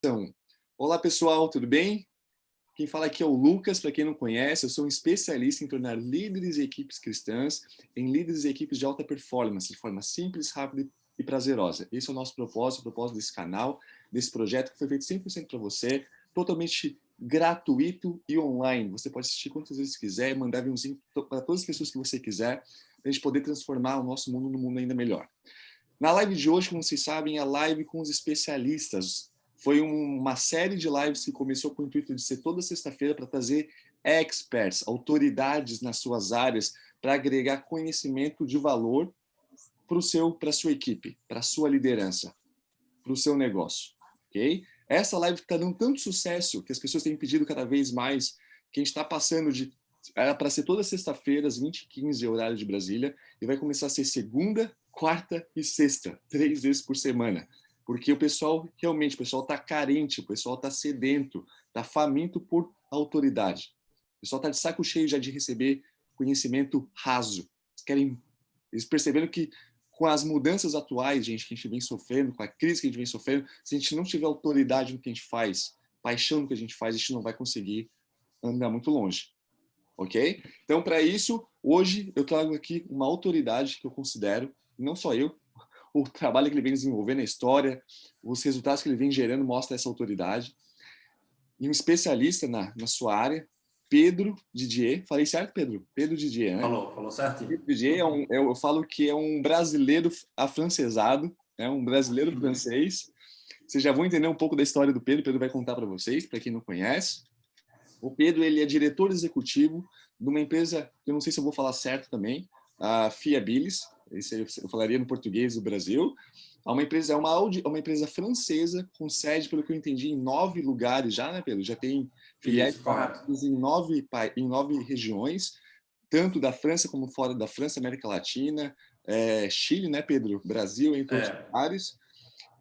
gravação. Olá pessoal, tudo bem? Quem fala aqui é o Lucas, para quem não conhece, eu sou um especialista em tornar líderes e equipes cristãs em líderes e equipes de alta performance, de forma simples, rápida e prazerosa. Esse é o nosso propósito, o propósito desse canal, desse projeto que foi feito 100% para você, totalmente gratuito e online. Você pode assistir quantas vezes quiser, mandar aviãozinho para todas as pessoas que você quiser, para a gente poder transformar o nosso mundo num mundo ainda melhor. Na live de hoje, como vocês sabem, é a live com os especialistas. Foi uma série de lives que começou com o intuito de ser toda sexta-feira para trazer experts, autoridades nas suas áreas, para agregar conhecimento de valor para a sua equipe, para a sua liderança, para o seu negócio. Okay? Essa live está dando tanto sucesso que as pessoas têm pedido cada vez mais, que a gente está passando de... Era para ser toda sexta-feira, às 20h15, horário de Brasília, e vai começar a ser segunda, quarta e sexta, 3 vezes por semana. Porque o pessoal, realmente, o pessoal está carente, o pessoal está sedento, está faminto por autoridade. O pessoal está de saco cheio já de receber conhecimento raso. Eles perceberam que com as mudanças atuais, gente, que a gente vem sofrendo, com a crise que a gente vem sofrendo, se a gente não tiver autoridade no que a gente faz, paixão no que a gente faz, a gente não vai conseguir andar muito longe. Ok? Então, para isso, hoje eu trago aqui uma autoridade que eu considero, não só eu, o trabalho que ele vem desenvolvendo, a história, os resultados que ele vem gerando mostra essa autoridade. E um especialista na sua área, Pedro Didier. Falei certo, Pedro? Pedro Didier, né? Falou certinho. Pedro Didier eu falo que é um brasileiro afrancesado, um brasileiro francês. Vocês já vão entender um pouco da história do Pedro. O Pedro vai contar para vocês, para quem não conhece. O Pedro, ele é diretor executivo de uma empresa, eu não sei se eu vou falar certo também, a Fiabilis, eu falaria no português do Brasil. É uma empresa francesa com sede, pelo que eu entendi, em 9 lugares já, né, Pedro? Já tem filiais em 9 regiões, tanto da França como fora da França, América Latina, Chile, né, Pedro? Brasil, entre outros lugares.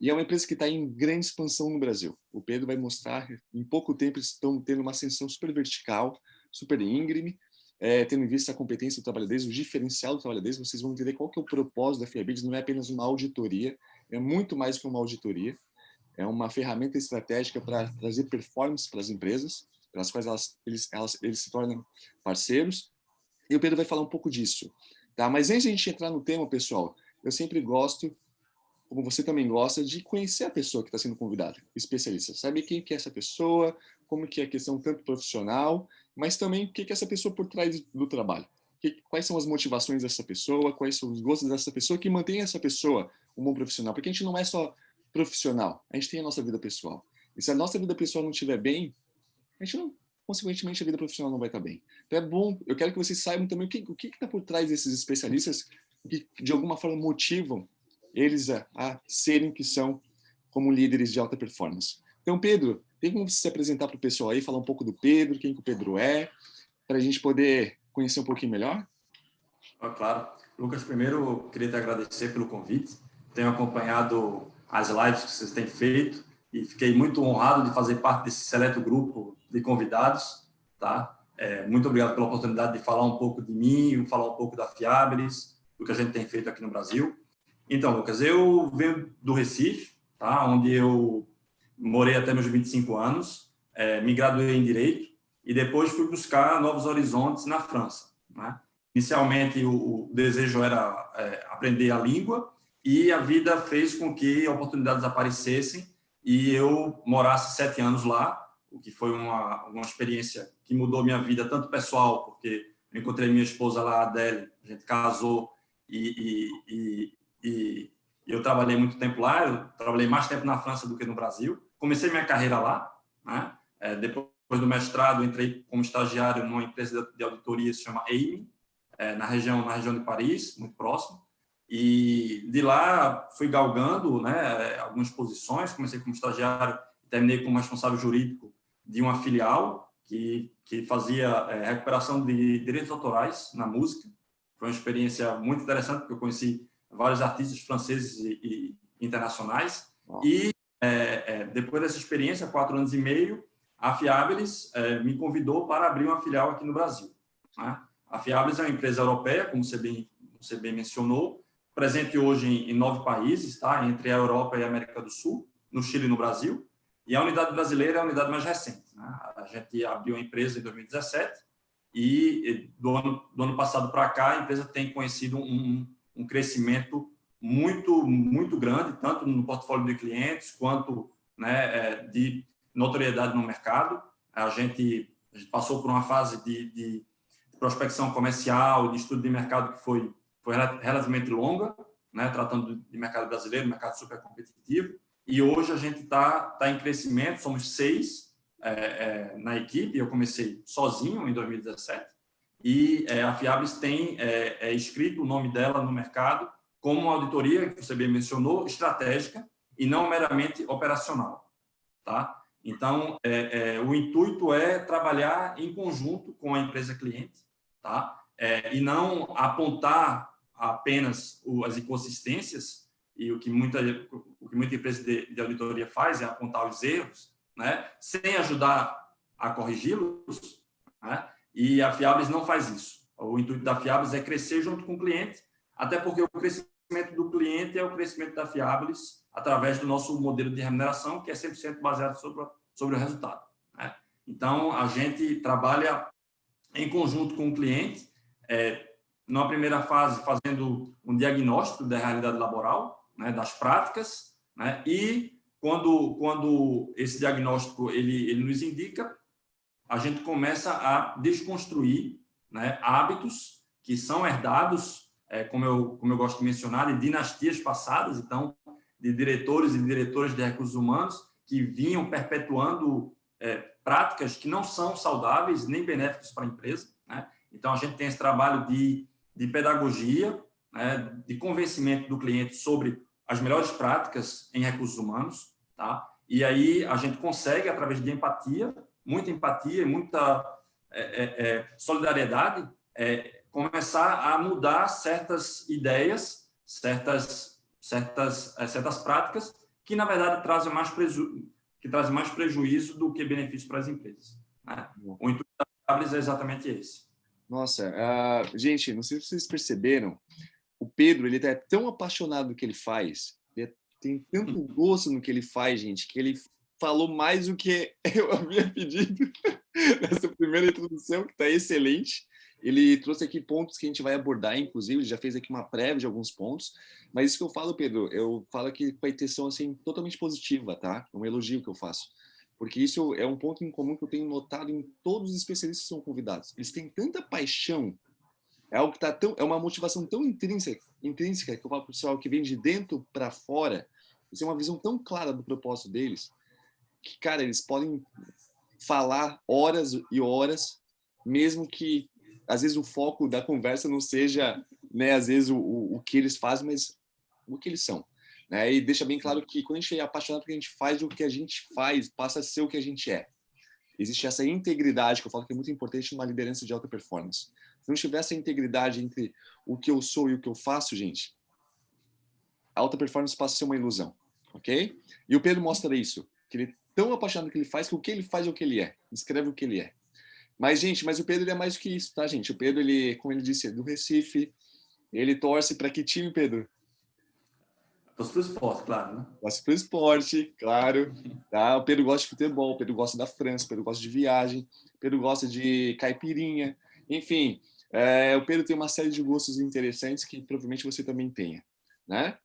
E é uma empresa que está em grande expansão no Brasil. O Pedro vai mostrar, em pouco tempo, eles estão tendo uma ascensão super vertical, super íngreme, tendo em vista a competência do trabalho deles, o diferencial do trabalho deles. Vocês vão entender qual que é o propósito da Fiabilis. Não é apenas uma auditoria, é muito mais que uma auditoria. É uma ferramenta estratégica para trazer performance para as empresas, pelas quais eles se tornam parceiros. E o Pedro vai falar um pouco disso. Tá? Mas antes de a gente entrar no tema, pessoal, eu sempre gosto, como você também gosta, de conhecer a pessoa que está sendo convidada, especialista. Saber quem que é essa pessoa, como que é a questão tanto profissional, mas também o que é essa pessoa por trás do trabalho. Quais são as motivações dessa pessoa, quais são os gostos dessa pessoa que mantém essa pessoa um bom profissional. Porque a gente não é só profissional, a gente tem a nossa vida pessoal. E se a nossa vida pessoal não estiver bem, a gente não, consequentemente, a vida profissional não vai estar bem. Então é bom, eu quero que vocês saibam também o que está por trás desses especialistas que, de alguma forma, motivam eles a serem que são como líderes de alta performance. Então, Pedro, tem como você se apresentar para o pessoal aí, falar um pouco do Pedro, quem que o Pedro é, para a gente poder conhecer um pouquinho melhor? Claro. Lucas, primeiro, eu queria te agradecer pelo convite. Tenho acompanhado as lives que vocês têm feito e fiquei muito honrado de fazer parte desse seleto grupo de convidados. Tá? Muito obrigado pela oportunidade de falar um pouco de mim, falar um pouco da Fiabilis, do que a gente tem feito aqui no Brasil. Então, Lucas, eu venho do Recife, tá? Onde eu morei até meus 25 anos, me graduei em Direito e depois fui buscar novos horizontes na França. Né? Inicialmente, o desejo era aprender a língua e a vida fez com que oportunidades aparecessem e eu morasse 7 anos lá, o que foi uma experiência que mudou minha vida, tanto pessoal, porque eu encontrei minha esposa lá, a Adele, a gente casou e eu trabalhei muito tempo lá, eu trabalhei mais tempo na França do que no Brasil. Comecei minha carreira lá, né? Depois do mestrado, entrei como estagiário numa empresa de auditoria que se chama Amy, na região de Paris, muito próximo. E de lá fui galgando, né, algumas posições. Comecei como estagiário e terminei como responsável jurídico de uma filial que fazia recuperação de direitos autorais na música. Foi uma experiência muito interessante, porque eu conheci vários artistas franceses e internacionais. E depois dessa experiência, 4 anos e meio, a Fiabilis me convidou para abrir uma filial aqui no Brasil. Né? A Fiabilis é uma empresa europeia, como você bem mencionou, presente hoje em 9 países, tá? Entre a Europa e a América do Sul, no Chile e no Brasil. E a unidade brasileira é a unidade mais recente, né? A gente abriu a empresa em 2017 e do ano passado para cá a empresa tem conhecido um crescimento muito grande, tanto no portfólio de clientes quanto, né, de notoriedade no mercado. A gente passou por uma fase de prospecção comercial, de estudo de mercado que foi relativamente longa, né, tratando de mercado brasileiro, mercado super competitivo. E hoje a gente está em crescimento, somos 6 na equipe. Eu comecei sozinho em 2017 e a Fiabilis tem escrito o nome dela no mercado como uma auditoria, que você bem mencionou, estratégica e não meramente operacional. Tá? Então, o intuito é trabalhar em conjunto com a empresa cliente, tá? E não apontar apenas as inconsistências, e o que muita empresa de auditoria faz é apontar os erros, né? Sem ajudar a corrigi-los, né? E a Fiabilis não faz isso. O intuito da Fiabilis é crescer junto com o cliente, até porque o crescimento do cliente é o crescimento da Fiabilis através do nosso modelo de remuneração, que é 100% baseado sobre o resultado, né? Então, a gente trabalha em conjunto com o cliente, numa primeira fase, fazendo um diagnóstico da realidade laboral, né, das práticas, né, e quando esse diagnóstico ele nos indica, a gente começa a desconstruir, né, hábitos que são herdados, como eu gosto de mencionar, de dinastias passadas, então, de diretores e diretoras de recursos humanos que vinham perpetuando práticas que não são saudáveis nem benéficas para a empresa, né? Então, a gente tem esse trabalho de pedagogia, né, de convencimento do cliente sobre as melhores práticas em recursos humanos, tá? E aí a gente consegue, através de empatia, muita empatia e muita solidariedade, começar a mudar certas ideias, certas práticas que, na verdade, trazem mais prejuízo do que benefício para as empresas, né? O intuito da Fiabilis é exatamente esse. Nossa, gente, não sei se vocês perceberam, o Pedro, ele é tão apaixonado no que ele faz, ele tem tanto gosto no que ele faz, gente, que ele falou mais do que eu havia pedido nessa primeira introdução, que está excelente. Ele trouxe aqui pontos que a gente vai abordar, inclusive, já fez aqui uma prévia de alguns pontos, mas isso que eu falo, Pedro, eu falo que com a intenção assim, totalmente positiva, tá? É um elogio que eu faço. Porque isso é um ponto em comum que eu tenho notado em todos os especialistas que são convidados. Eles têm tanta paixão, é algo que tá tão, é uma motivação tão intrínseca que eu falo para o pessoal que vem de dentro para fora, eles têm uma visão tão clara do propósito deles, que, cara, eles podem falar horas e horas, mesmo que às vezes o foco da conversa não seja, né, às vezes o que eles fazem, mas o que eles são, né? E deixa bem claro que quando a gente é apaixonado pelo que a gente faz, o que a gente faz passa a ser o que a gente é. Existe essa integridade que eu falo que é muito importante numa liderança de alta performance. Se não tiver essa integridade entre o que eu sou e o que eu faço, gente, a alta performance passa a ser uma ilusão, ok? E o Pedro mostra isso, que ele é tão apaixonado no que ele faz, que o que ele faz é o que ele é. Escreve o que ele é. Mas, gente, o Pedro ele é mais do que isso, tá, gente? O Pedro, ele, como ele disse, é do Recife. Ele torce para que time, Pedro? Torce para o esporte, claro, né? Torce para o esporte, claro. Tá? O Pedro gosta de futebol, o Pedro gosta da França, o Pedro gosta de viagem, o Pedro gosta de caipirinha. Enfim, o Pedro tem uma série de gostos interessantes que provavelmente você também tenha, né?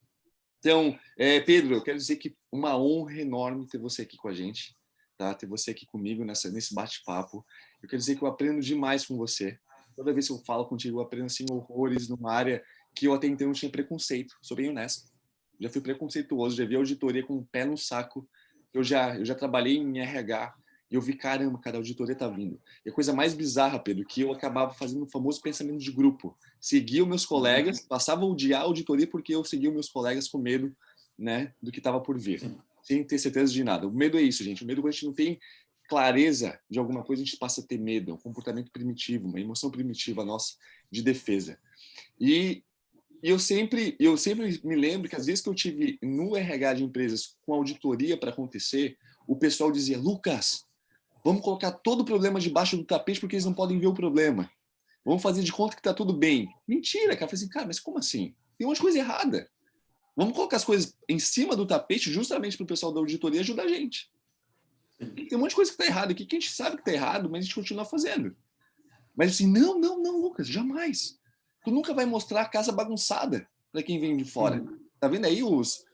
Então, Pedro, eu quero dizer que uma honra enorme ter você aqui com a gente, tá? Ter você aqui comigo nesse bate-papo. Eu quero dizer que eu aprendo demais com você. Toda vez que eu falo contigo, eu aprendo assim horrores numa área que eu até então não tinha preconceito. Sou bem honesto. Já fui preconceituoso, já vi auditoria com o pé no saco. Eu já trabalhei em RH e eu vi, caramba, cara, a auditoria tá vindo. E a coisa mais bizarra, Pedro, que eu acabava fazendo o famoso pensamento de grupo. Seguia os meus colegas, passava a odiar a auditoria porque eu seguia os meus colegas com medo, né, do que estava por vir. Sem ter certeza de nada. O medo é isso, gente. O medo, quando a gente não tem clareza de alguma coisa, a gente passa a ter medo. É um comportamento primitivo, uma emoção primitiva nossa de defesa. E eu sempre me lembro que às vezes que eu tive no RH de empresas com auditoria para acontecer, o pessoal dizia, Lucas, vamos colocar todo o problema debaixo do tapete porque eles não podem ver o problema. Vamos fazer de conta que está tudo bem. Mentira, cara. Eu falei assim, cara, mas como assim? Tem uma coisa errada. Vamos colocar as coisas em cima do tapete justamente para o pessoal da auditoria ajudar a gente. tem um monte de coisa que está errado aqui, que a gente sabe que está errado, mas a gente continua fazendo. Mas assim, não, Lucas, jamais. Tu nunca vai mostrar a casa bagunçada para quem vem de fora. Tá vendo aí os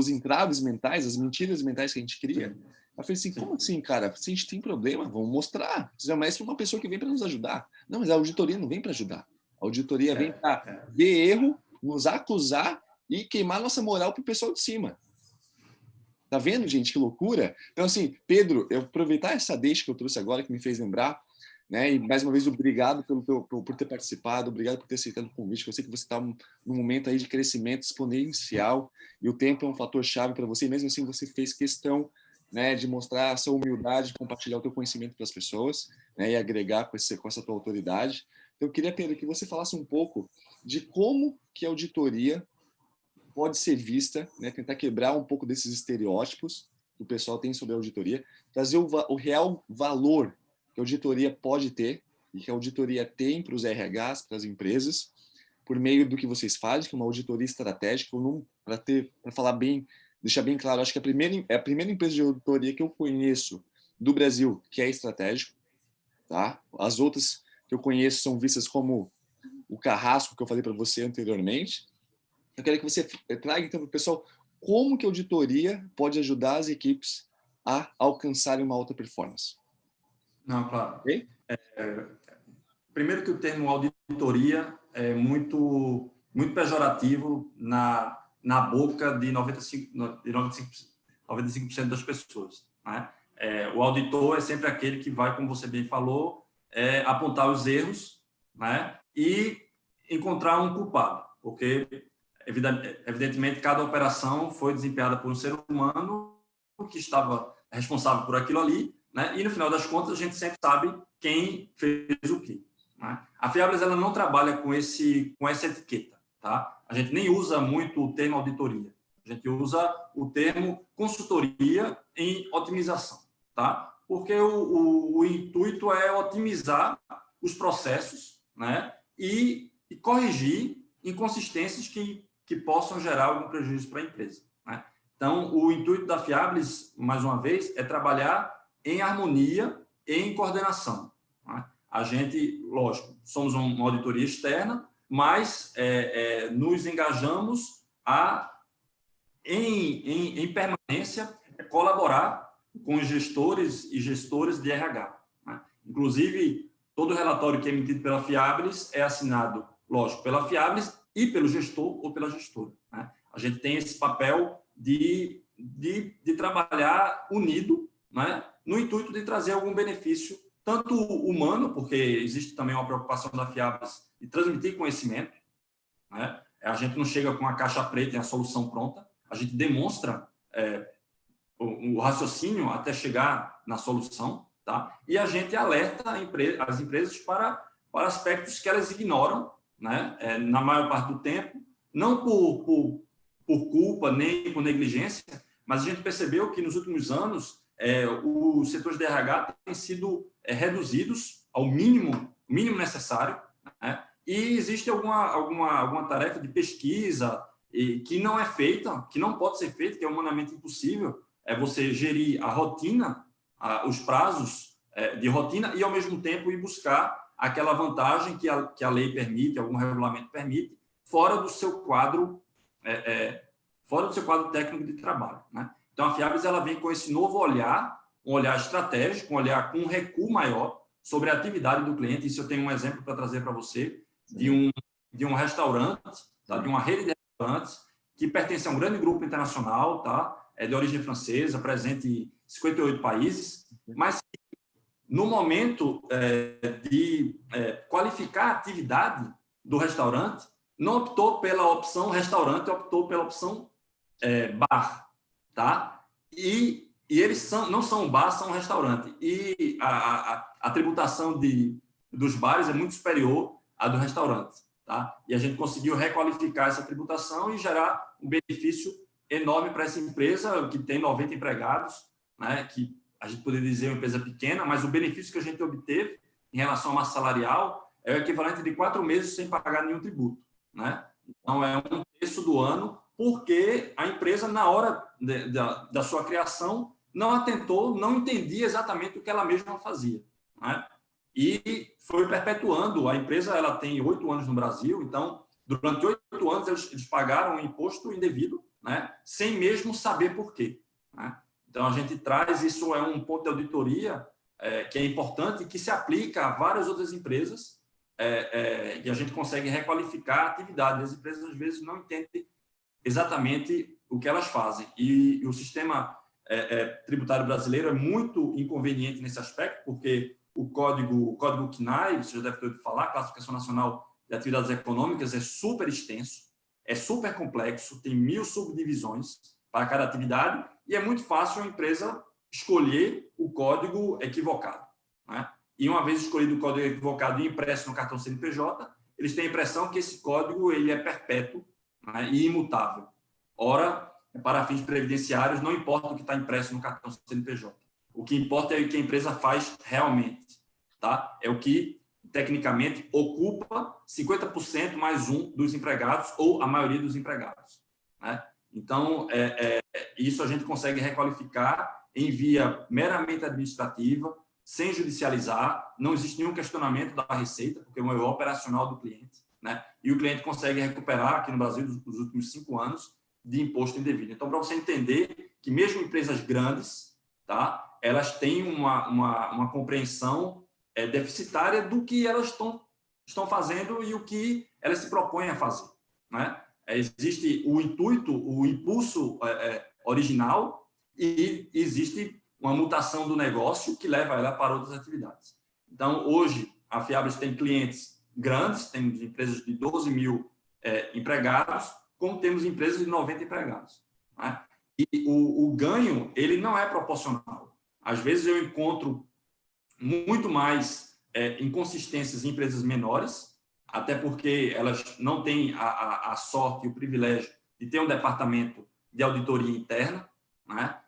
entraves mentais, as mentiras mentais que a gente cria? Eu falei assim, como assim, cara? Se a gente tem problema, vamos mostrar. Jamais para uma pessoa que vem para nos ajudar. Não, mas a auditoria não vem para ajudar. A auditoria vem para ver erro, nos acusar e queimar nossa moral pro pessoal de cima. Tá vendo, gente? Que loucura? Então, assim, Pedro, eu aproveitar essa deixa que eu trouxe agora, que me fez lembrar, né? E mais uma vez, obrigado por ter participado, obrigado por ter aceitado o convite. Eu sei que você está num momento aí de crescimento exponencial e o tempo é um fator chave para você. E mesmo assim, você fez questão, né, de mostrar a sua humildade, de compartilhar o teu conhecimento para as pessoas, né, e agregar com essa tua autoridade. Então, eu queria, Pedro, que você falasse um pouco de como que a auditoria pode ser vista, né, tentar quebrar um pouco desses estereótipos que o pessoal tem sobre a auditoria, trazer o real valor que a auditoria pode ter e que a auditoria tem para os RHs, para as empresas, por meio do que vocês fazem, que é uma auditoria estratégica, para falar bem, deixar bem claro, acho que é a primeira empresa de auditoria que eu conheço do Brasil que é estratégico, tá? As outras que eu conheço são vistas como o carrasco que eu falei para você anteriormente. Eu quero que você traga então para o pessoal como que a auditoria pode ajudar as equipes a alcançarem uma alta performance. Não, claro. Okay? Primeiro que o termo auditoria é muito pejorativo na boca de 95% das pessoas, né? O auditor é sempre aquele que vai, como você bem falou, apontar os erros, né? E encontrar um culpado, porque evidentemente cada operação foi desempenhada por um ser humano que estava responsável por aquilo ali, né? E no final das contas a gente sempre sabe quem fez o quê, né? A Fiabilis ela não trabalha com essa etiqueta, tá? A gente nem usa muito o termo auditoria, a gente usa o termo consultoria em otimização, tá? Porque o intuito é otimizar os processos, né? E corrigir inconsistências que possam gerar algum prejuízo para a empresa, né? Então, o intuito da Fiabilis, mais uma vez, é trabalhar em harmonia e em coordenação, né? A gente, lógico, somos uma auditoria externa, mas nos engajamos em permanência, colaborar com os gestores e gestoras de RH, né? Inclusive, todo relatório que é emitido pela Fiabilis é assinado, lógico, pela Fiabilis e pelo gestor ou pela gestora, né? A gente tem esse papel de trabalhar unido, né, no intuito de trazer algum benefício, tanto humano, porque existe também uma preocupação da Fiabilis de transmitir conhecimento, né? A gente não chega com a caixa preta e a solução pronta, a gente demonstra o raciocínio até chegar na solução, tá? E a gente alerta as empresas para aspectos que elas ignoram, né? Na maior parte do tempo, não por culpa nem por negligência, mas a gente percebeu que nos últimos anos os setores de RH têm sido reduzidos ao mínimo necessário, né? E existe alguma tarefa de pesquisa que não é feita, que não pode ser feita, que é humanamente impossível, você gerir a rotina, os prazos de rotina e, ao mesmo tempo, ir buscar aquela vantagem que a lei permite, algum regulamento permite, fora do seu quadro técnico de trabalho, né? Então, a Fiabilis ela vem com esse novo olhar, um olhar estratégico, um olhar com um recuo maior sobre a atividade do cliente. Isso eu tenho um exemplo para trazer para você, de um restaurante, tá? De uma rede de restaurantes que pertence a um grande grupo internacional, tá? De origem francesa, presente em 58 países, mas no momento de qualificar a atividade do restaurante, não optou pela opção restaurante, optou pela opção bar, tá? E eles não são um bar, são um restaurante. E a tributação dos bares é muito superior à do restaurante, tá? E a gente conseguiu requalificar essa tributação e gerar um benefício enorme para essa empresa, que tem 90 empregados, né? Que a gente poderia dizer uma empresa pequena, mas o benefício que a gente obteve em relação à massa salarial é o equivalente de 4 meses sem pagar nenhum tributo, né? Então, é 1/3 do ano, porque a empresa, na hora da sua criação, não atentou, não entendia exatamente o que ela mesma fazia, né? E foi perpetuando. A empresa ela tem 8 anos no Brasil, então, durante 8 anos, eles pagaram um imposto indevido, né? Sem mesmo saber por quê, né? Então, a gente traz, isso é um ponto de auditoria que é importante e que se aplica a várias outras empresas, e a gente consegue requalificar a atividade. As empresas, às vezes, não entendem exatamente o que elas fazem. E o sistema tributário brasileiro é muito inconveniente nesse aspecto, porque o código CNAE, você já deve ter ouvido falar, Classificação Nacional de Atividades Econômicas, é super extenso, é super complexo, tem 1000 subdivisões para cada atividade e é muito fácil a empresa escolher o código equivocado, né? E uma vez escolhido o código equivocado e impresso no cartão CNPJ, eles têm a impressão que esse código ele é perpétuo, né, e imutável. Ora, para fins previdenciários, não importa o que está impresso no cartão CNPJ. O que importa é o que a empresa faz realmente, tá? É o que, tecnicamente, ocupa 50% mais um dos empregados ou a maioria dos empregados, né? Então, isso a gente consegue requalificar em via meramente administrativa, sem judicializar, não existe nenhum questionamento da receita, porque é um erro operacional do cliente, né? E o cliente consegue recuperar, aqui no Brasil, nos últimos 5 anos, de imposto indevido. Então, para você entender que mesmo empresas grandes, tá? Elas têm uma compreensão deficitária do que elas estão fazendo e o que elas se propõem a fazer, né? Existe o intuito, o impulso original e existe uma mutação do negócio que leva ela para outras atividades. Então, hoje, a Fiabres tem clientes grandes, temos empresas de 12 mil empregados, como temos empresas de 90 empregados, né? E o ganho, ele não é proporcional. Às vezes eu encontro muito mais inconsistências em empresas menores, até porque elas não têm a sorte e o privilégio de ter um departamento de auditoria interna, né?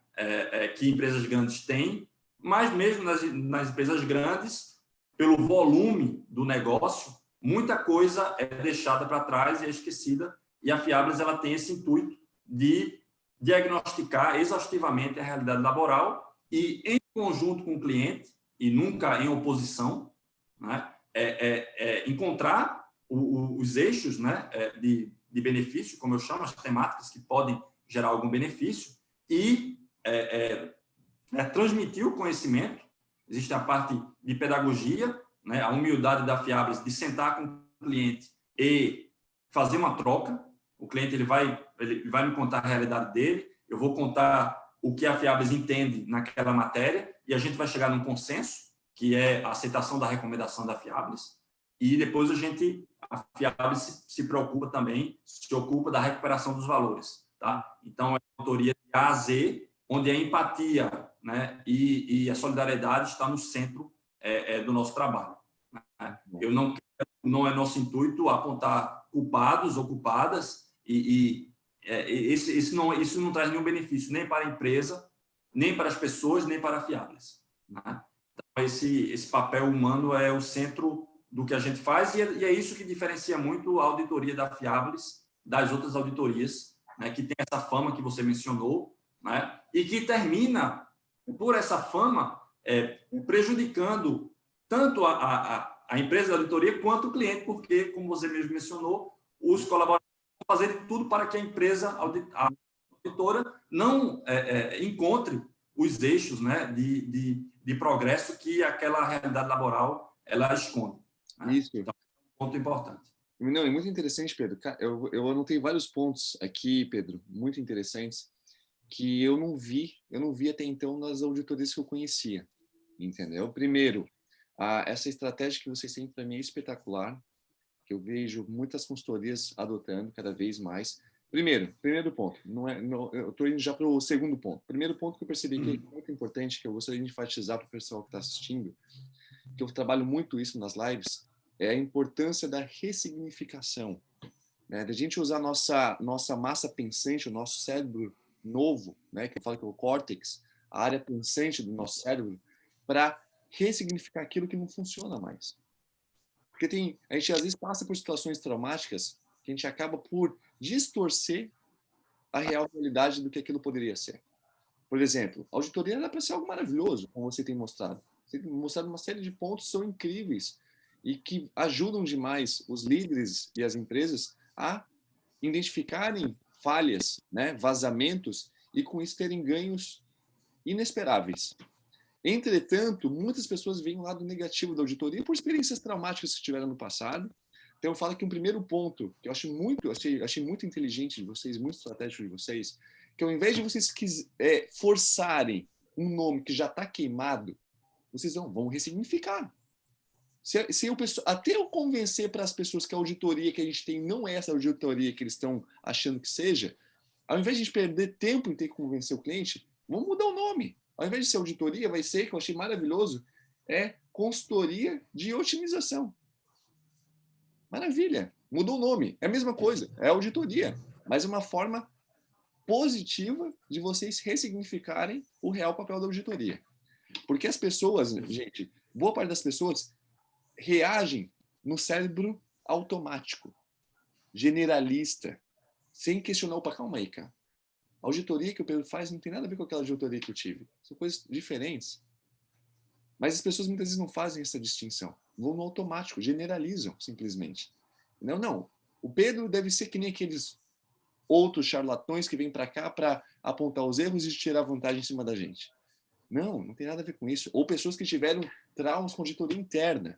Que empresas grandes têm, mas mesmo nas empresas grandes, pelo volume do negócio, muita coisa é deixada para trás e é esquecida, e a Fiabres ela tem esse intuito de diagnosticar exaustivamente a realidade laboral e, em conjunto com o cliente, e nunca em oposição, né, encontrar os eixos, né, de benefício, como eu chamo, as temáticas que podem gerar algum benefício, e transmitir o conhecimento. Existe a parte de pedagogia, né, a humildade da Fiabres de sentar com o cliente e fazer uma troca. O cliente ele vai me contar a realidade dele, eu vou contar o que a Fiabres entende naquela matéria e a gente vai chegar num consenso, que é a aceitação da recomendação da Fiabres, e depois a Fiabres se preocupa também, se ocupa da recuperação dos valores, tá? Então, é uma autoria de A a Z, onde a empatia, né, e a solidariedade está no centro do nosso trabalho, né? Não é nosso intuito apontar culpados ou culpadas, isso não traz nenhum benefício, nem para a empresa, nem para as pessoas, nem para a Fiabres, né? Então, esse papel humano é o centro do que a gente faz e é isso que diferencia muito a auditoria da Fiabres das outras auditorias, né, que tem essa fama que você mencionou, né, e que termina, por essa fama, prejudicando tanto a empresa da auditoria quanto o cliente, porque, como você mesmo mencionou, os colaboradores vão fazer tudo para que a empresa auditora não encontre os eixos, né, de progresso que aquela realidade laboral ela esconde, né? Isso. Então, é um ponto importante. Não, é muito interessante, Pedro. Eu anotei vários pontos aqui, Pedro, muito interessantes, que eu não vi até então nas auditorias que eu conhecia, entendeu? Primeiro, essa estratégia que vocês têm para mim é espetacular, que eu vejo muitas consultorias adotando cada vez mais. Primeiro ponto, eu estou indo já para o segundo ponto. Primeiro ponto que eu percebi que é muito importante, que eu gostaria de enfatizar para o pessoal que está assistindo, que eu trabalho muito isso nas lives, é a importância da ressignificação, né? Da gente usar nossa massa pensante, o nosso cérebro novo, né? Que eu falo que é o córtex, a área pensante do nosso cérebro, para ressignificar aquilo que não funciona mais. Porque a gente às vezes passa por situações traumáticas que a gente acaba por distorcer a real realidade do que aquilo poderia ser. Por exemplo, a auditoria era para ser algo maravilhoso, como você tem mostrado. Você tem mostrado uma série de pontos que são incríveis e que ajudam demais os líderes e as empresas a identificarem falhas, né, vazamentos, e com isso terem ganhos inesperáveis. Entretanto, muitas pessoas veem o lado negativo da auditoria por experiências traumáticas que tiveram no passado. Então, eu falo que um primeiro ponto que eu achei muito inteligente de vocês, muito estratégico de vocês, que ao invés de vocês forçarem um nome que já está queimado, vocês vão ressignificar. Até eu convencer para as pessoas que a auditoria que a gente tem não é essa auditoria que eles estão achando que seja, ao invés de a gente perder tempo em ter que convencer o cliente, vamos mudar o nome. Ao invés de ser auditoria, vai ser, que eu achei maravilhoso, consultoria de otimização. Maravilha, mudou o nome. É a mesma coisa, é auditoria, mas é uma forma positiva de vocês ressignificarem o real papel da auditoria. Porque as pessoas, gente, boa parte das pessoas reagem no cérebro automático, generalista, sem questionar, opa, calma aí, cara. A auditoria que o Pedro faz não tem nada a ver com aquela auditoria que eu tive. São coisas diferentes. Mas as pessoas muitas vezes não fazem essa distinção. Vão no automático, generalizam, simplesmente. Não. O Pedro deve ser que nem aqueles outros charlatões que vêm para cá para apontar os erros e tirar vantagem em cima da gente. Não tem nada a ver com isso. Ou pessoas que tiveram traumas com auditoria interna.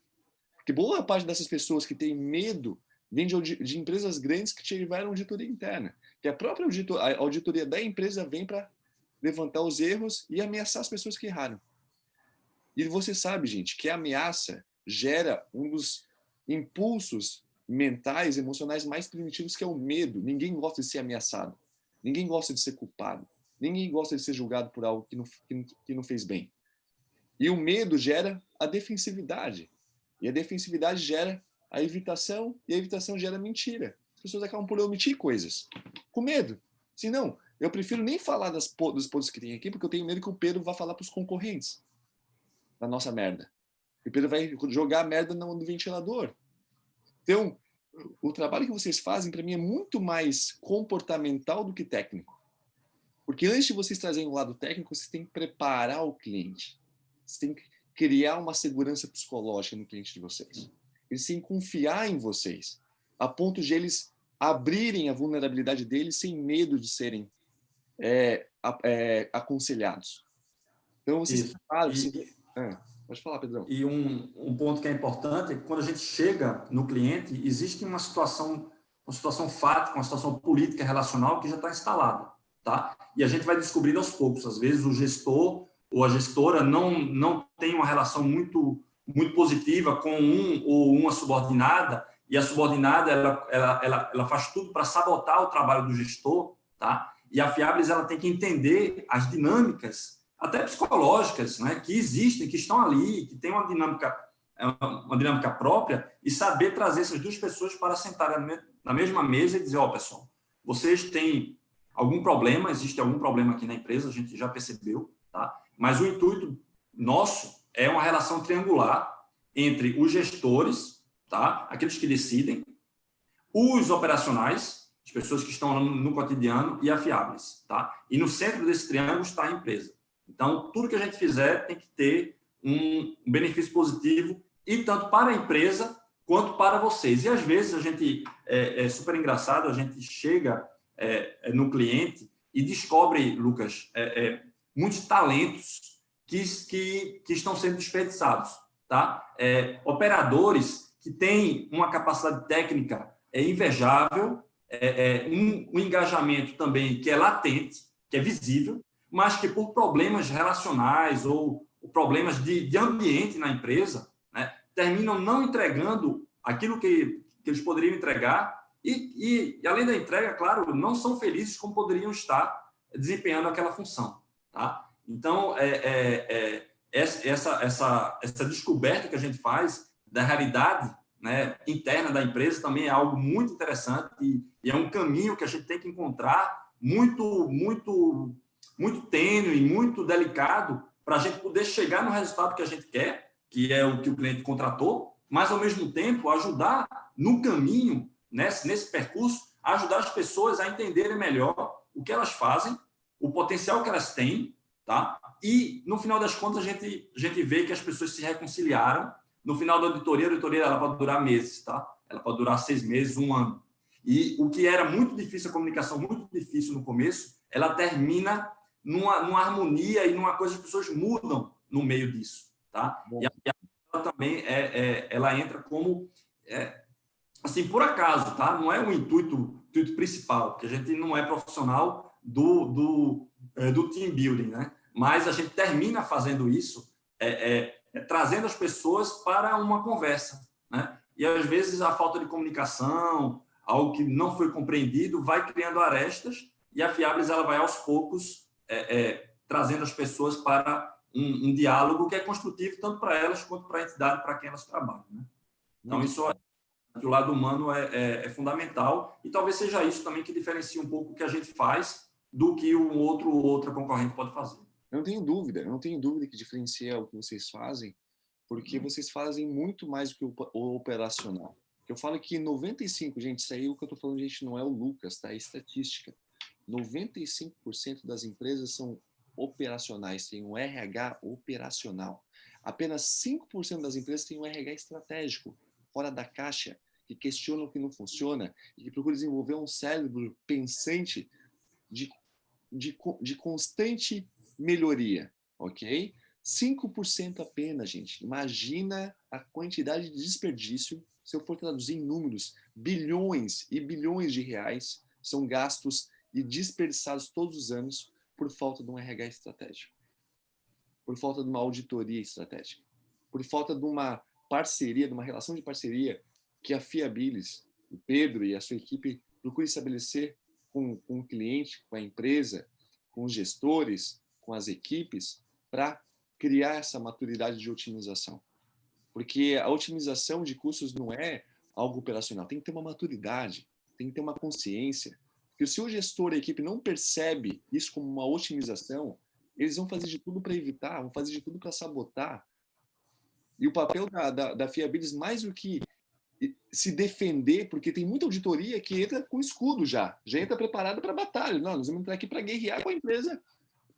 Porque boa parte dessas pessoas que têm medo vem de empresas grandes que tiveram auditoria interna. Que a própria auditoria da empresa vem para levantar os erros e ameaçar as pessoas que erraram. E você sabe, gente, que a ameaça gera um dos impulsos mentais, emocionais mais primitivos, que é o medo. Ninguém gosta de ser ameaçado. Ninguém gosta de ser culpado. Ninguém gosta de ser julgado por algo que não fez bem. E o medo gera a defensividade. E a defensividade gera a evitação, e a evitação gera mentira. As pessoas acabam por omitir coisas. Com medo. Se não, eu prefiro nem falar dos pontos que tem aqui, porque eu tenho medo que o Pedro vá falar para os concorrentes da nossa merda. E o Pedro vai jogar a merda no ventilador. Então, o trabalho que vocês fazem, para mim, é muito mais comportamental do que técnico. Porque antes de vocês trazerem o lado técnico, vocês têm que preparar o cliente. Vocês têm que criar uma segurança psicológica no cliente de vocês. Eles têm que confiar em vocês, a ponto de eles abrirem a vulnerabilidade deles sem medo de serem aconselhados. Então, vocês falam... Pode falar, Pedrão. E um ponto que é importante é que quando a gente chega no cliente, existe uma situação fática, uma situação política relacional que já está instalada, tá? E a gente vai descobrindo aos poucos. Às vezes o gestor ou a gestora não tem uma relação muito positiva com um ou uma subordinada, e a subordinada ela faz tudo para sabotar o trabalho do gestor, tá? E a Fiablis ela tem que entender as dinâmicas até psicológicas, né, que existem, que estão ali, que tem uma dinâmica própria, e saber trazer essas duas pessoas para sentar na mesma mesa e dizer, pessoal, vocês têm algum problema, existe algum problema aqui na empresa, a gente já percebeu, tá? Mas o intuito nosso é uma relação triangular entre os gestores, tá? Aqueles que decidem, os operacionais, as pessoas que estão no cotidiano, e a Fiablis, tá? E no centro desse triângulo está a empresa. Então, tudo que a gente fizer tem que ter um benefício positivo, e tanto para a empresa quanto para vocês. E, às vezes, a gente é super engraçado, a gente chega no cliente e descobre, Lucas, muitos talentos que estão sendo desperdiçados. Tá? Operadores que têm uma capacidade técnica invejável, um engajamento também que é latente, que é visível, mas que por problemas relacionais ou problemas de ambiente na empresa, né, terminam não entregando aquilo que eles poderiam entregar e, além da entrega, claro, não são felizes como poderiam estar desempenhando aquela função. Tá? Então, essa descoberta que a gente faz da realidade, né, interna da empresa também é algo muito interessante e é um caminho que a gente tem que encontrar muito tênue, muito delicado, para a gente poder chegar no resultado que a gente quer, que é o que o cliente contratou, mas, ao mesmo tempo, ajudar no caminho, nesse percurso, ajudar as pessoas a entenderem melhor o que elas fazem, o potencial que elas têm, tá? E, no final das contas, a gente vê que as pessoas se reconciliaram. No final da auditoria, a auditoria ela pode durar meses, tá? Ela pode durar 6 meses, 1 ano. E o que era muito difícil, a comunicação muito difícil no começo, ela termina numa harmonia e numa coisa que as pessoas mudam no meio disso, tá? Bom. E ela também ela entra como assim, por acaso, tá? Não é o intuito principal, porque a gente não é profissional do team building, né? Mas a gente termina fazendo isso, trazendo as pessoas para uma conversa, né? E às vezes a falta de comunicação, algo que não foi compreendido, vai criando arestas e a Fiabilis ela vai aos poucos trazendo as pessoas para um diálogo que é construtivo tanto para elas quanto para a entidade para quem elas trabalham, né? Então isso o lado humano é fundamental e talvez seja isso também que diferencia um pouco o que a gente faz do que outra concorrente pode fazer. Eu não tenho dúvida que diferencia o que vocês fazem, porque vocês fazem muito mais do que o operacional. Eu falo que 95%, gente, isso aí o que eu estou falando, gente, não é o Lucas, tá? É estatística. 95% das empresas são operacionais, têm um RH operacional. Apenas 5% das empresas têm um RH estratégico, fora da caixa, que questiona o que não funciona e que procura desenvolver um cérebro pensante de constante melhoria, ok? 5% apenas, gente. Imagina a quantidade de desperdício, se eu for traduzir em números, bilhões e bilhões de reais são gastos e desperdiçados todos os anos por falta de um RH estratégico, por falta de uma auditoria estratégica, por falta de uma parceria, de uma relação de parceria que a Fiabilis, o Pedro e a sua equipe procuram estabelecer com o cliente, com a empresa, com os gestores, com as equipes, para criar essa maturidade de otimização. Porque a otimização de custos não é algo operacional, tem que ter uma maturidade, tem que ter uma consciência. Porque se o gestor e a equipe não percebe isso como uma otimização, eles vão fazer de tudo para evitar, vão fazer de tudo para sabotar. E o papel da Fiabilis, mais do que se defender, porque tem muita auditoria que entra com escudo já entra preparada para a batalha. Não, nós vamos entrar aqui para guerrear com a empresa,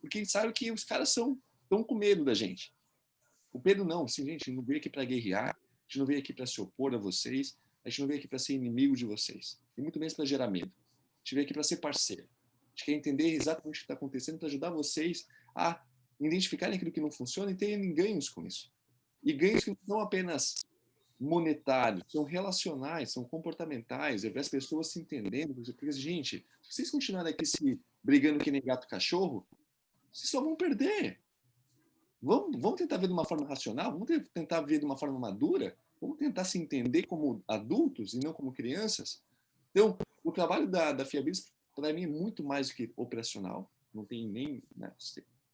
porque a gente sabe que os caras estão com medo da gente. O Pedro não, assim, gente, a gente não veio aqui para guerrear, a gente não veio aqui para se opor a vocês, a gente não veio aqui para ser inimigo de vocês, e muito menos para gerar medo. A gente veio aqui para ser parceiro. A gente quer entender exatamente o que está acontecendo para ajudar vocês a identificarem aquilo que não funciona e terem ganhos com isso. E ganhos que não apenas monetários, são relacionais, são comportamentais, é ver as pessoas se entendendo, porque, gente, se vocês continuarem aqui se brigando que nem gato e cachorro, vocês só vão perder. Vamos tentar ver de uma forma racional, vamos tentar ver de uma forma madura, vamos tentar se entender como adultos e não como crianças. Então, o trabalho da Fiabilis, para mim, é muito mais do que operacional, não tem nem... Né?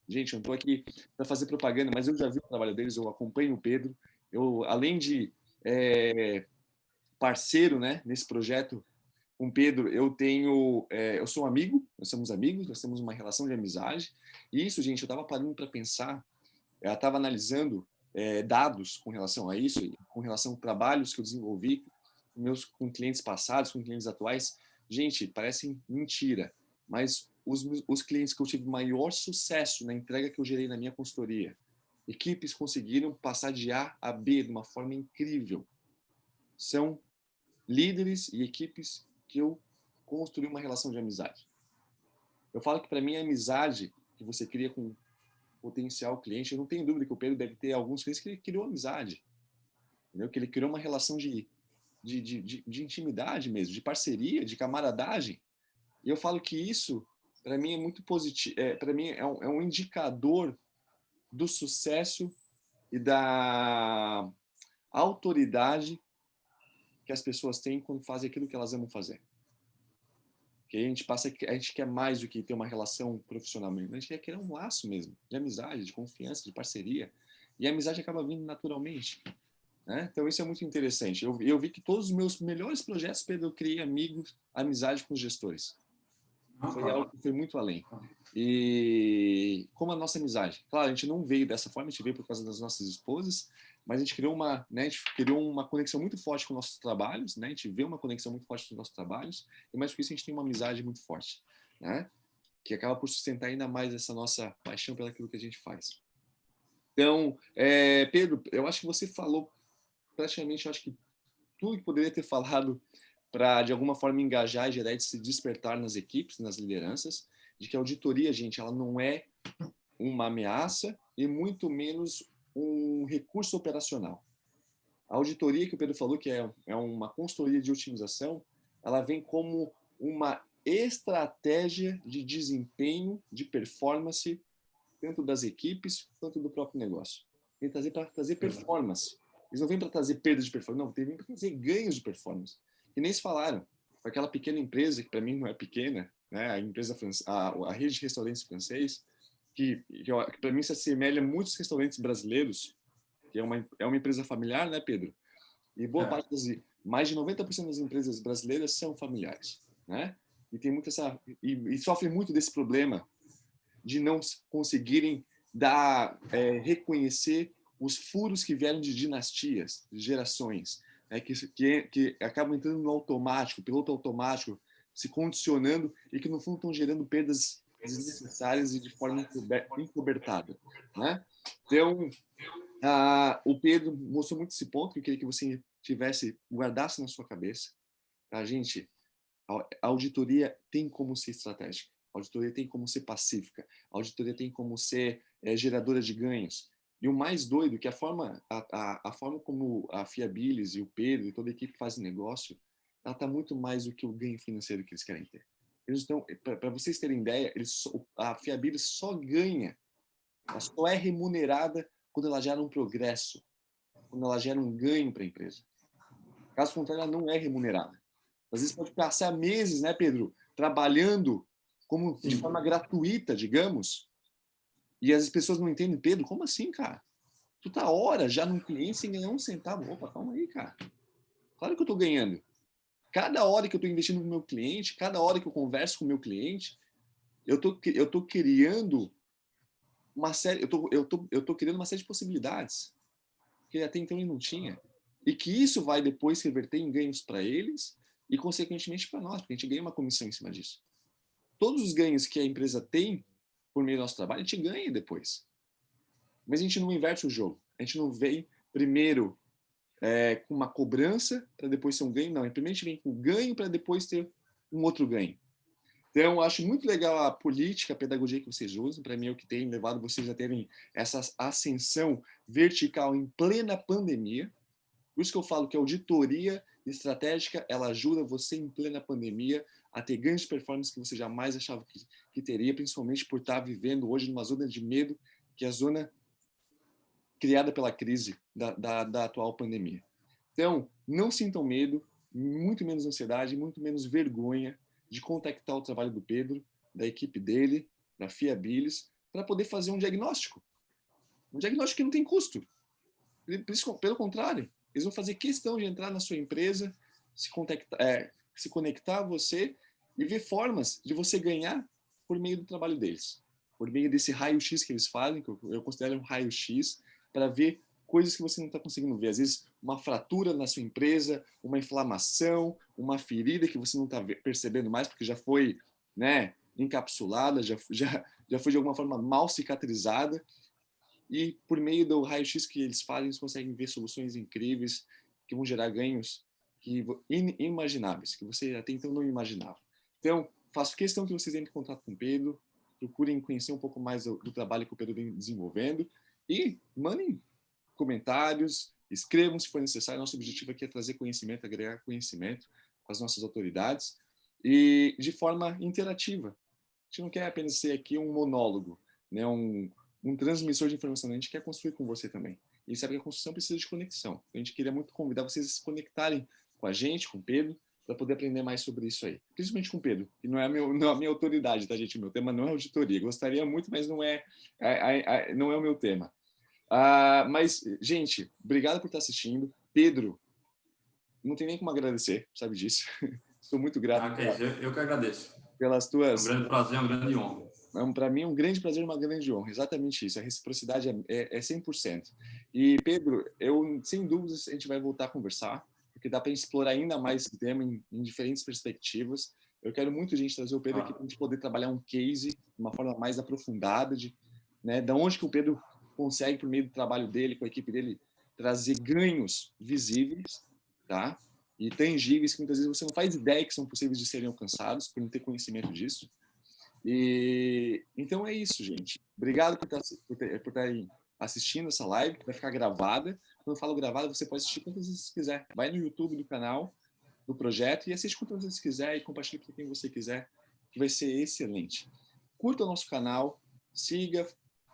Gente, eu não estou aqui para fazer propaganda, mas eu já vi o trabalho deles, eu acompanho o Pedro, eu, além de parceiro, né, nesse projeto com o Pedro, eu sou amigo, nós somos amigos, nós temos uma relação de amizade, e isso, gente, eu estava parando para pensar, eu estava analisando dados com relação a isso, com relação a trabalhos que eu desenvolvi com clientes passados, com clientes atuais. Gente, parece mentira, mas os clientes que eu tive maior sucesso na entrega que eu gerei na minha consultoria, equipes conseguiram passar de A a B de uma forma incrível. São líderes e equipes que eu construí uma relação de amizade. Eu falo que, para mim, a amizade que você cria com potencial cliente, eu não tenho dúvida que o Pedro deve ter alguns clientes que ele criou amizade, entendeu? Que ele criou uma relação de intimidade mesmo, de parceria, de camaradagem. E eu falo que isso, para mim, é muito positivo. Para mim, é um indicador do sucesso e da autoridade que as pessoas têm quando fazem aquilo que elas amam fazer. Que a gente quer mais do que ter uma relação profissional mesmo. A gente quer criar um laço mesmo, de amizade, de confiança, de parceria. E a amizade acaba vindo naturalmente. Né? Então, isso é muito interessante. Eu vi que todos os meus melhores projetos, Pedro, eu criei amigos, amizade com os gestores. Foi algo que foi muito além. E como a nossa amizade? Claro, a gente não veio dessa forma, a gente veio por causa das nossas esposas, mas a gente criou uma conexão muito forte com nossos trabalhos, né? A gente vê uma conexão muito forte com os nossos trabalhos, e mais por isso a gente tem uma amizade muito forte, né? que acaba por sustentar ainda mais essa nossa paixão pelaquilo que a gente faz. Então, Pedro, eu acho que você falou praticamente, eu acho que tudo que poderia ter falado para, de alguma forma, engajar e gerar esse despertar nas equipes, nas lideranças, de que a auditoria, gente, ela não é uma ameaça e muito menos um recurso operacional. A auditoria que o Pedro falou, que é uma consultoria de otimização, ela vem como uma estratégia de desempenho, de performance, tanto das equipes quanto do próprio negócio. Vem trazer para trazer performance. Eles não vêm para trazer perda de performance, não, vêm para trazer ganhos de performance. E nem se falaram, com aquela pequena empresa, que para mim não é pequena, né? A empresa a rede de restaurantes francês, que para mim se assemelha a muitos restaurantes brasileiros, que é uma empresa familiar, né, Pedro? E boa parte mais de 90% das empresas brasileiras são familiares, né? E tem muito e sofrem muito desse problema de não conseguirem reconhecer os furos que vieram de dinastias, de gerações, né, que acabam entrando no automático, piloto automático, se condicionando e que no fundo estão gerando perdas desnecessárias e de forma encobertada, né? Então, o Pedro mostrou muito esse ponto que eu queria que você guardasse na sua cabeça. Tá, gente? A auditoria tem como ser estratégica. A auditoria tem como ser pacífica. A auditoria tem como ser geradora de ganhos. E o mais doido é que a forma como a Fiabilis e o Pedro e toda a equipe fazem negócio, ela está muito mais do que o ganho financeiro que eles querem ter. Eles estão, para vocês terem ideia, a Fiabilis só ganha, ela só é remunerada quando ela gera um progresso, quando ela gera um ganho para a empresa. Caso contrário, ela não é remunerada. Às vezes pode passar meses, né, Pedro, trabalhando de forma gratuita, digamos, e as pessoas não entendem. Pedro, como assim, cara? Tu tá hora já num cliente sem ganhar um centavo. Opa, calma aí, cara. Claro que eu tô ganhando. Cada hora que eu tô investindo no meu cliente, cada hora que eu converso com o meu cliente, eu tô criando uma série, eu tô criando uma série de possibilidades que até então ele não tinha. E que isso vai depois reverter em ganhos para eles e, consequentemente, para nós, porque a gente ganha uma comissão em cima disso. Todos os ganhos que a empresa tem por meio do nosso trabalho, a gente ganha depois. Mas a gente não inverte o jogo. A gente não vem primeiro com uma cobrança para depois ter um ganho. Não, primeiro a gente vem com ganho para depois ter um outro ganho. Então, eu acho muito legal a política, a pedagogia que vocês usam. Para mim, é o que tem levado vocês a terem essa ascensão vertical em plena pandemia. Por isso que eu falo que a auditoria estratégica, ela ajuda você em plena pandemia a ter ganhos de performance que você jamais achava que teria, principalmente por estar vivendo hoje numa zona de medo, que é a zona criada pela crise da atual pandemia. Então, não sintam medo, muito menos ansiedade, muito menos vergonha de contactar o trabalho do Pedro, da equipe dele, da Fiabilis, para poder fazer um diagnóstico. Um diagnóstico que não tem custo. Pelo contrário, eles vão fazer questão de entrar na sua empresa, se conectar a você e ver formas de você ganhar por meio do trabalho deles. Por meio desse raio-x que eles fazem, que eu considero um raio-x, para ver coisas que você não está conseguindo ver. Às vezes, uma fratura na sua empresa, uma inflamação, uma ferida que você não está percebendo mais, porque já foi, né, encapsulada, já foi de alguma forma mal cicatrizada. E por meio do raio-x que eles fazem, eles conseguem ver soluções incríveis que vão gerar ganhos inimagináveis, que você até então não imaginava. Então, faço questão que vocês entrem em contato com o Pedro, procurem conhecer um pouco mais do trabalho que o Pedro vem desenvolvendo e mandem comentários, escrevam se for necessário. Nosso objetivo aqui é trazer conhecimento, agregar conhecimento com as nossas autoridades e de forma interativa. A gente não quer apenas ser aqui um monólogo, né, um transmissor de informação, a gente quer construir com você também. E sabe que a construção precisa de conexão. A gente queria muito convidar vocês a se conectarem com a gente, com o Pedro, para poder aprender mais sobre isso aí. Principalmente com o Pedro, que não é a minha autoridade, tá, gente? O meu tema não é auditoria. Gostaria muito, mas não é o meu tema. Mas, gente, obrigado por estar assistindo. Pedro, não tem nem como agradecer, sabe disso. Estou muito grato. Eu que agradeço. Pelas tuas... É um grande prazer, é uma grande honra. Para mim, é um grande prazer e uma grande honra. Exatamente isso. A reciprocidade é 100%. E, Pedro, sem dúvidas, a gente vai voltar a conversar, porque dá para explorar ainda mais esse tema em diferentes perspectivas. Eu quero muito, gente, trazer o Pedro aqui para a gente poder trabalhar um case de uma forma mais aprofundada, né, da onde que o Pedro consegue, por meio do trabalho dele, com a equipe dele, trazer ganhos visíveis, tá? E tangíveis, que muitas vezes você não faz ideia que são possíveis de serem alcançados, por não ter conhecimento disso. E então é isso, gente. Obrigado por estarem assistindo essa live, que vai ficar gravada. Quando eu falo gravada, você pode assistir quantas vezes você quiser. Vai no YouTube do canal, do projeto, e assiste quantas vezes quiser e compartilhe com quem você quiser, que vai ser excelente. Curta o nosso canal, siga,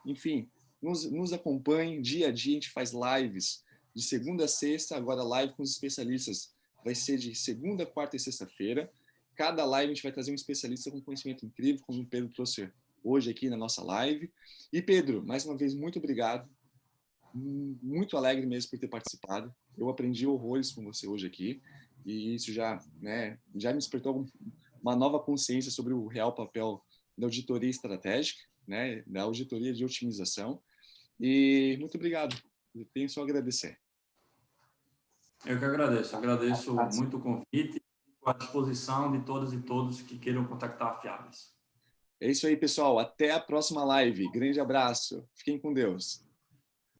enfim, nos acompanhe dia a dia. A gente faz lives de segunda a sexta, agora live com os especialistas vai ser de segunda, quarta e sexta-feira. Cada live a gente vai trazer um especialista com conhecimento incrível, como o Pedro trouxe hoje aqui na nossa live. E Pedro, mais uma vez, muito obrigado. Muito alegre mesmo por ter participado. Eu aprendi horrores com você hoje aqui e isso já, né, já me despertou uma nova consciência sobre o real papel da auditoria estratégica, né, da auditoria de otimização. E muito obrigado. Eu tenho só a agradecer. Eu que agradeço muito o convite, à disposição de todas e todos que queiram contactar a Fiabris. É isso aí, pessoal. Até a próxima live. Grande abraço. Fiquem com Deus.